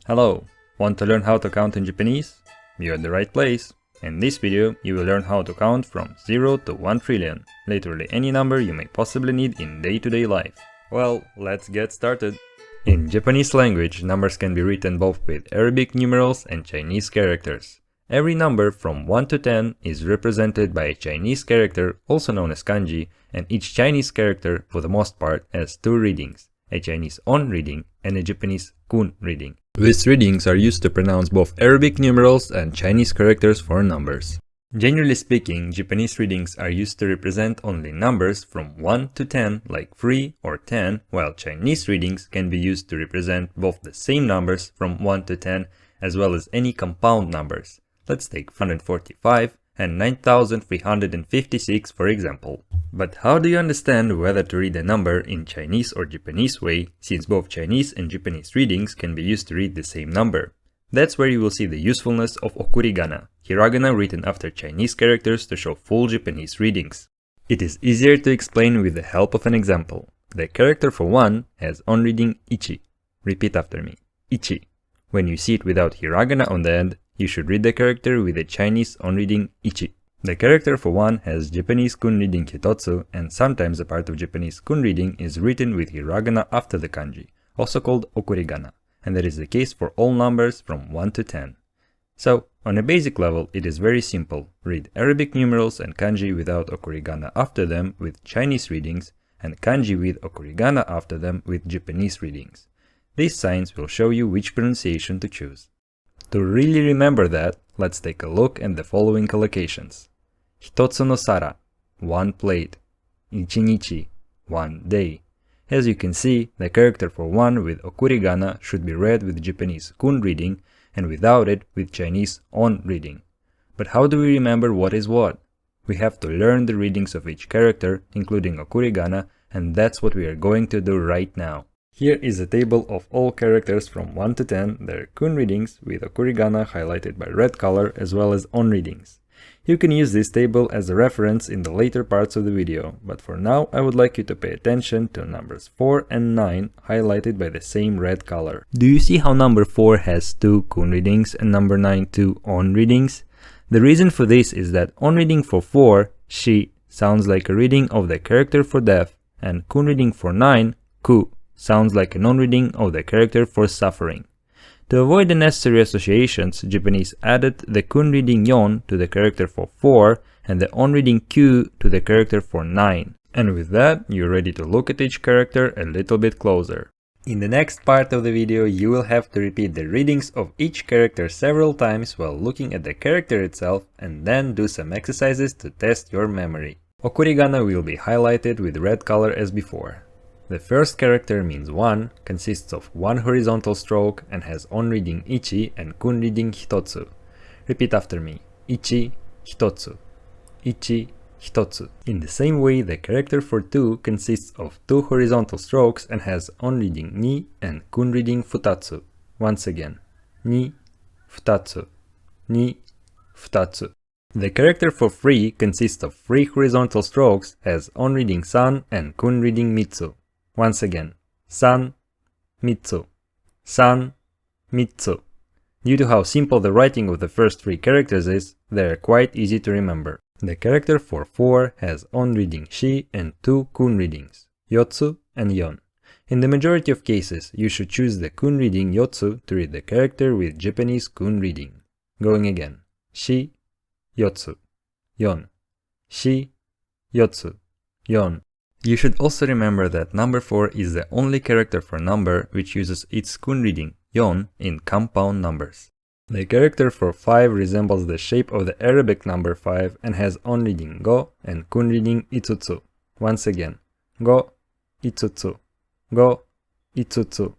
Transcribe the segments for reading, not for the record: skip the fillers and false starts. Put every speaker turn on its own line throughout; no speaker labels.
Hello! Want to learn how to count in Japanese? You're at the right place. In this video, you will learn how to count from 0 to 1 trillion, literally any number you may possibly need in day-to-day life. Well, let's get started. In Japanese language, numbers can be written both with Arabic numerals and Chinese characters. Every number from 1 to 10 is represented by a Chinese character, also known as kanji, and each Chinese character, for the most part, has two readings, a Chinese on reading and a Japanese kun reading. These readings are used to pronounce both Arabic numerals and Chinese characters for numbers. Generally speaking, Japanese readings are used to represent only numbers from 1 to 10, like 3 or 10, while Chinese readings can be used to represent both the same numbers from 1 to 10, as well as any compound numbers. Let's take 145 and 9356 for example. But how do you understand whether to read a number in Chinese or Japanese way, since both Chinese and Japanese readings can be used to read the same number? That's where you will see the usefulness of okurigana, hiragana written after Chinese characters to show full Japanese readings. It is easier to explain with the help of an example. The character for 1 has on reading ichi. Repeat after me. Ichi. When you see it without hiragana on the end, you should read the character with a Chinese on reading ichi. The character for 1 has Japanese kun reading hitotsu, and sometimes a part of Japanese kun reading is written with hiragana after the kanji, also called okurigana, and that is the case for all numbers from 1 to 10. So, on a basic level, it is very simple. Read Arabic numerals and kanji without okurigana after them with Chinese readings, and kanji with okurigana after them with Japanese readings. These signs will show you which pronunciation to choose. To really remember that, let's take a look at the following collocations. Hitotsu no sara, 1 plate. Ichinichi, 1 day. As you can see, the character for 1 with okurigana should be read with Japanese kun reading and without it with Chinese on reading. But how do we remember what is what? We have to learn the readings of each character, including okurigana, and that's what we are going to do right now. Here is a table of all characters from 1 to 10, their kun readings with okurigana highlighted by red color as well as on readings. You can use this table as a reference in the later parts of the video, but for now I would like you to pay attention to numbers 4 and 9 highlighted by the same red color. Do you see how number 4 has 2 kun readings and number 9 2 on readings? The reason for this is that on reading for 4, shi, sounds like a reading of the character for death, and kun reading for 9, ku, sounds like a non-reading of the character for suffering. To avoid the necessary associations, Japanese added the kun reading yon to the character for 4 and the on reading kyu to the character for 9. And with that, you're ready to look at each character a little bit closer. In the next part of the video, you will have to repeat the readings of each character several times while looking at the character itself and then do some exercises to test your memory. Okurigana will be highlighted with red color as before. The first character means 1, consists of 1 horizontal stroke and has on reading ichi and kun reading hitotsu. Repeat after me. Ichi, hitotsu. Ichi, hitotsu. In the same way, the character for 2 consists of 2 horizontal strokes and has on reading ni and kun reading futatsu. Once again. Ni, futatsu. Ni, futatsu. The character for 3 consists of 3 horizontal strokes, has on reading san and kun reading mitsu. Once again, san, mitsu, san, mitsu. Due to how simple the writing of the first 3 characters is, they are quite easy to remember. The character for 4 has on reading shi and 2 kun readings, yotsu and yon. In the majority of cases, you should choose the kun reading yotsu to read the character with Japanese kun reading. Going again, shi, yotsu, yon, shi, yotsu, yon. You should also remember that number 4 is the only character for number which uses its kun reading, yon, in compound numbers. The character for 5 resembles the shape of the Arabic number 5 and has on reading go and kun reading itsutsu. Once again, go, itsutsu, go, itsutsu.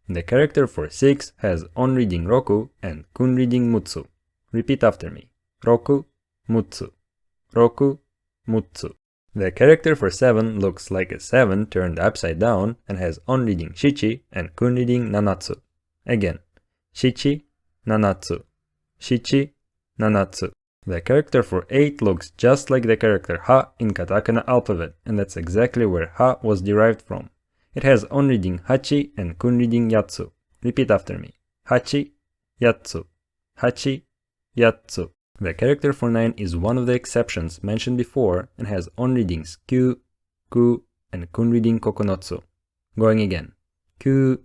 The character for 6 has on reading roku and kun reading mutsu. Repeat after me. Roku, mutsu. Roku, mutsu. The character for 7 looks like a 7 turned upside down and has on reading shichi and kun reading nanatsu. Again, shichi, nanatsu, shichi, nanatsu. The character for 8 looks just like the character ha in katakana alphabet, and that's exactly where ha was derived from. It has on reading hachi and kun reading yatsu. Repeat after me. hachi, yatsu, hachi, yatsu. The character for 9 is one of the exceptions mentioned before and has on readings kyu, ku, and kun reading kokonotsu. Going again. Kyu,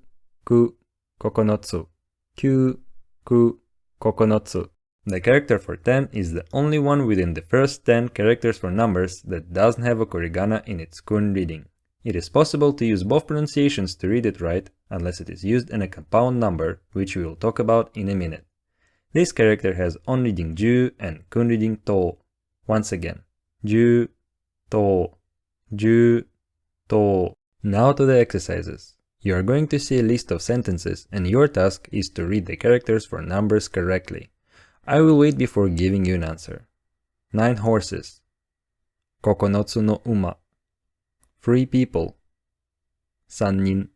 ku, kokonotsu. Kyu, ku, kokonotsu. The character for 10 is the only one within the first 10 characters for numbers that doesn't have a korigana in its kun reading. It is possible to use both pronunciations to read it right, unless it is used in a compound number, which we will talk about in a minute. This character has on reading ju and kun reading to. Once again, ju, to, ju, to. Now to the exercises. You are going to see a list of sentences and your task is to read the characters for numbers correctly. I will wait before giving you an answer. 9 horses. Kokonotsu no uma. 3 people. 3 nin.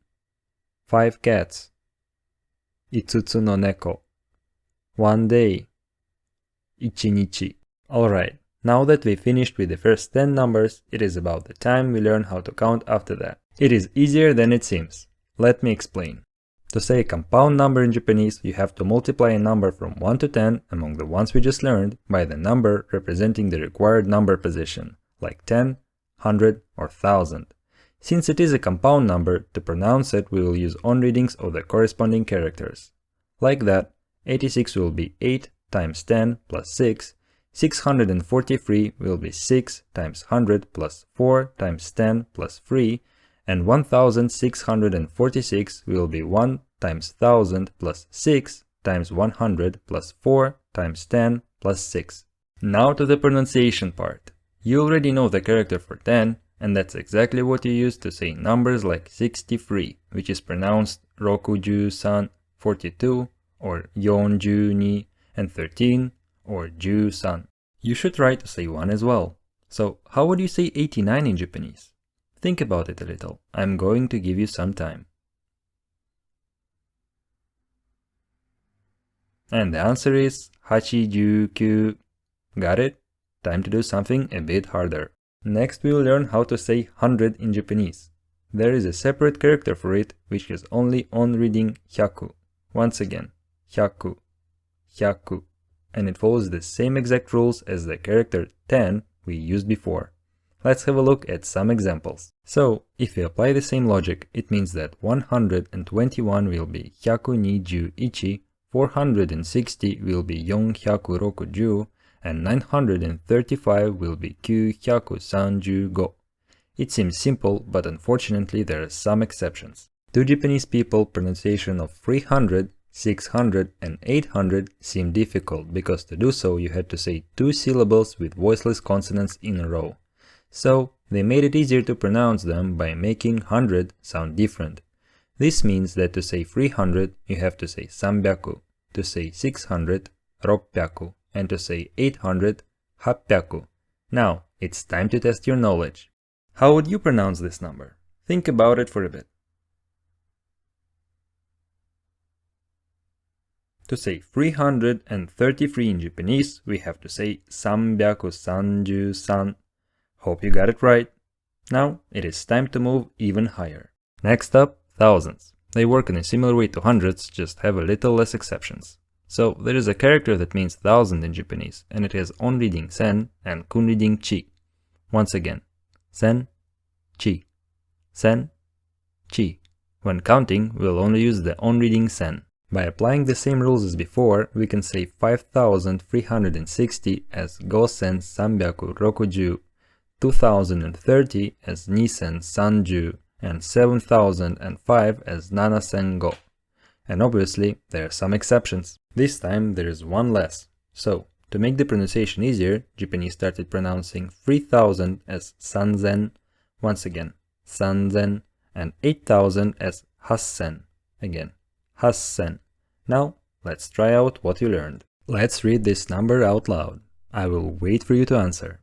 5 cats. Itsutsu no neko. 1 day. 1 nichi. Alright, now that we finished with the first 10 numbers, it is about the time we learn how to count after that. It is easier than it seems. Let me explain. To say a compound number in Japanese, you have to multiply a number from 1 to 10 among the ones we just learned by the number representing the required number position, like 10, 100, or 1000. Since it is a compound number, to pronounce it we will use on readings of the corresponding characters. Like that, 86 will be 8 times 10 plus 6, 643 will be 6 times 100 plus 4 times 10 plus 3, and 1646 will be 1 times 1000 plus 6 times 100 plus 4 times 10 plus 6. Now to the pronunciation part. You already know the character for 10, and that's exactly what you use to say numbers like 63, which is pronounced rokuju-san, 42, or yonju-ni, and 13, or ju-san. You should try to say 1 as well. So how would you say 89 in Japanese? Think about it a little. I'm going to give you some time. And the answer is hachijukyu. Got it? Time to do something a bit harder. Next we will learn how to say 100 in Japanese. There is a separate character for it, which is only on reading hyaku. Once again, hyaku, hyaku. And it follows the same exact rules as the character 10 we used before. Let's have a look at some examples. So, if we apply the same logic, it means that 121 will be hyaku ni juichi, 460 will be yonhyaku rokuju, and 935 will be kyuhyaku sanjugo. It seems simple, but unfortunately there are some exceptions. To Japanese people, pronunciation of 300, 600 and 800 seem difficult because to do so you had to say 2 syllables with voiceless consonants in a row. So they made it easier to pronounce them by making 100 sound different. This means that to say 300 you have to say sanbyaku, to say 600 ropyaku, and to say 800 hapyaku. Now it's time to test your knowledge. How would you pronounce this number? Think about it for a bit. To say 333 in Japanese, we have to say 333. Hope you got it right. Now it is time to move even higher. Next up, thousands. They work in a similar way to hundreds, just have a little less exceptions. So there is a character that means 1000 in Japanese, and it has on reading sen and kun reading chi. Once again, sen, chi, sen, chi. When counting, we'll only use the on reading sen. By applying the same rules as before, we can say 5360 as gosen sanbyaku rokuju, 2030 as nisen sanju, and 7005 as nanasen go. And obviously, there are some exceptions. This time there is one less. So, to make the pronunciation easier, Japanese started pronouncing 3000 as sanzen, once again, sanzen, and 8000 as hassen, again, hassen. Now, let's try out what you learned. Let's read this number out loud. I will wait for you to answer.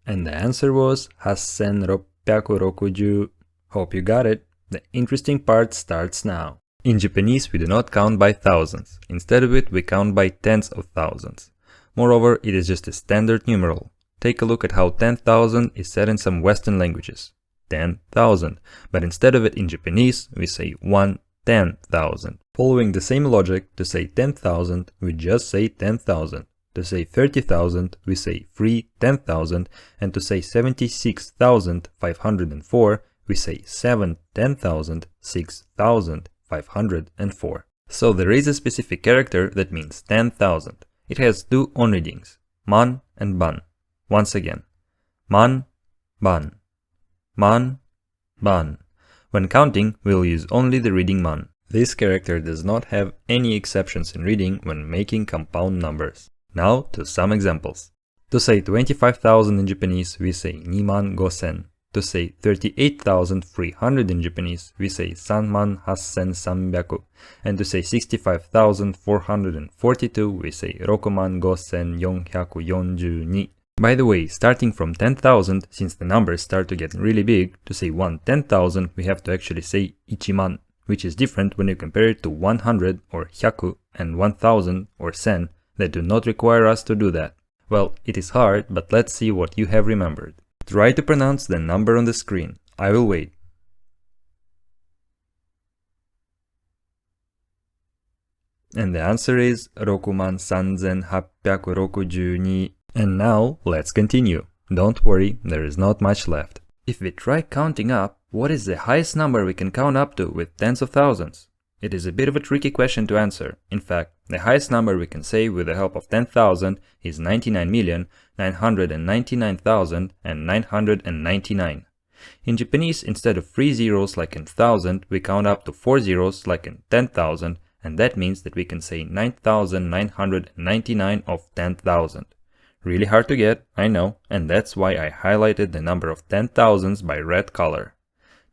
And the answer was hassen ropyaku rokuju. Hope you got it. The interesting part starts now. In Japanese, we do not count by thousands. Instead of it, we count by tens of thousands. Moreover, it is just a standard numeral. Take a look at how 10,000 is said in some Western languages. 10,000, but instead of it in Japanese, we say 1/10,000. Following the same logic, to say 10,000, we just say 10,000. To say 30,000, we say 3/10,000, and to say 76,504, we say 7/10,000, 6,504. So there is a specific character that means 10,000. It has two on-readings, man and ban. Once again, man, ban, man, ban. When counting, we'll use only the reading man. This character does not have any exceptions in reading when making compound numbers. Now to some examples. To say 25,000 in Japanese, we say 2,500,000. To say 38,300 in Japanese, we say 38,300. And to say 65,442, we say 65,442. By the way, starting from 10,000, since the numbers start to get really big, to say 1/10,000, we have to actually say 1,000,000, which is different when you compare it to 100 or 100 and 1,000 or 10 that do not require us to do that. Well, it is hard, but let's see what you have remembered. Try to pronounce the number on the screen. I will wait. And the answer is 63,862. And now, let's continue. Don't worry, there is not much left. If we try counting up, what is the highest number we can count up to with tens of thousands? It is a bit of a tricky question to answer. In fact, the highest number we can say with the help of 10,000 is 99,999,999. In Japanese, instead of 3 zeros like in 1000, we count up to 4 zeros like in 10,000, and that means that we can say 9,999 of 10,000. Really hard to get, I know, and that's why I highlighted the number of 10,000s by red color.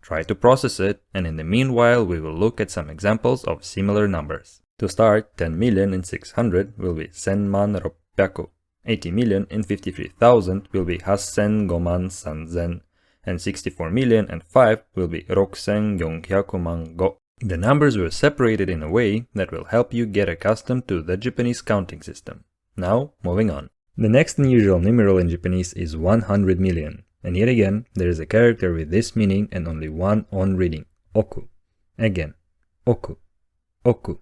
Try to process it, and in the meanwhile we will look at some examples of similar numbers. To start, 10,600,000 will be 10,600,000, 80,053,000 will be 8,053,000, and 64,005,000 will be 6,405,000. The numbers were separated in a way that will help you get accustomed to the Japanese counting system. Now, moving on. The next unusual numeral in Japanese is 100 million. And yet again, there is a character with this meaning and only one on-reading, oku. Again, oku, oku.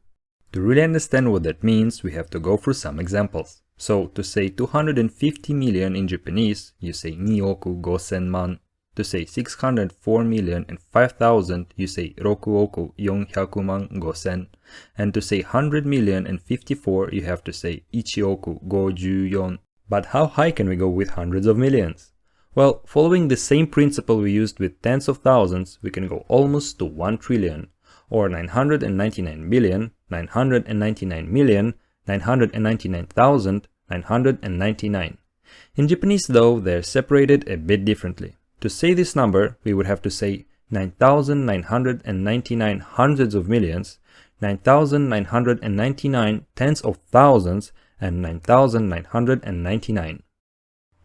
To really understand what that means, we have to go through some examples. So, to say 250 million in Japanese, you say 2,5,000,000. To say 604,005,000, you say 6,405,000. And to say 100,054,000, you have to say 1,054,000. But how high can we go with hundreds of millions? Well, following the same principle we used with tens of thousands, we can go almost to 1 trillion, or 999,999,999,999,999. In Japanese though, they're separated a bit differently. To say this number, we would have to say 9,999 hundreds of millions, 9,999 tens of thousands, and 9,999.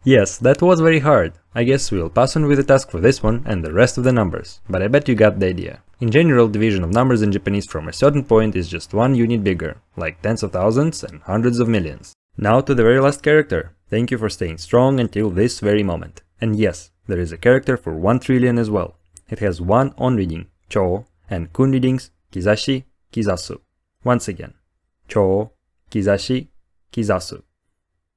Yes, that was very hard. I guess we'll pass on with the task for this one and the rest of the numbers, but I bet you got the idea. In general, division of numbers in Japanese from a certain point is just one unit bigger, like tens of thousands and hundreds of millions. Now to the very last character. Thank you for staying strong until this very moment. And yes, there is a character for 1 trillion as well. It has one on-reading, chō, and kun-readings, kizashi, kizasu. Once again, chō, kizashi, kizasu.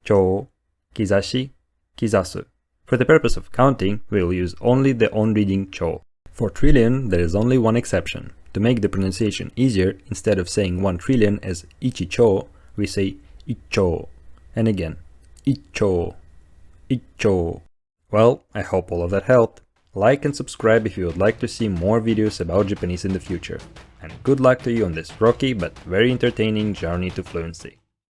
Chō, kizashi, kizasu. For the purpose of counting, we will use only the on-reading chō. For trillion, there is only one exception. To make the pronunciation easier, instead of saying 1 trillion as ichi-chō, we say ichō. And again, ichō, ichō. Well, I hope all of that helped. Like and subscribe if you would like to see more videos about Japanese in the future. And good luck to you on this rocky but very entertaining journey to fluency.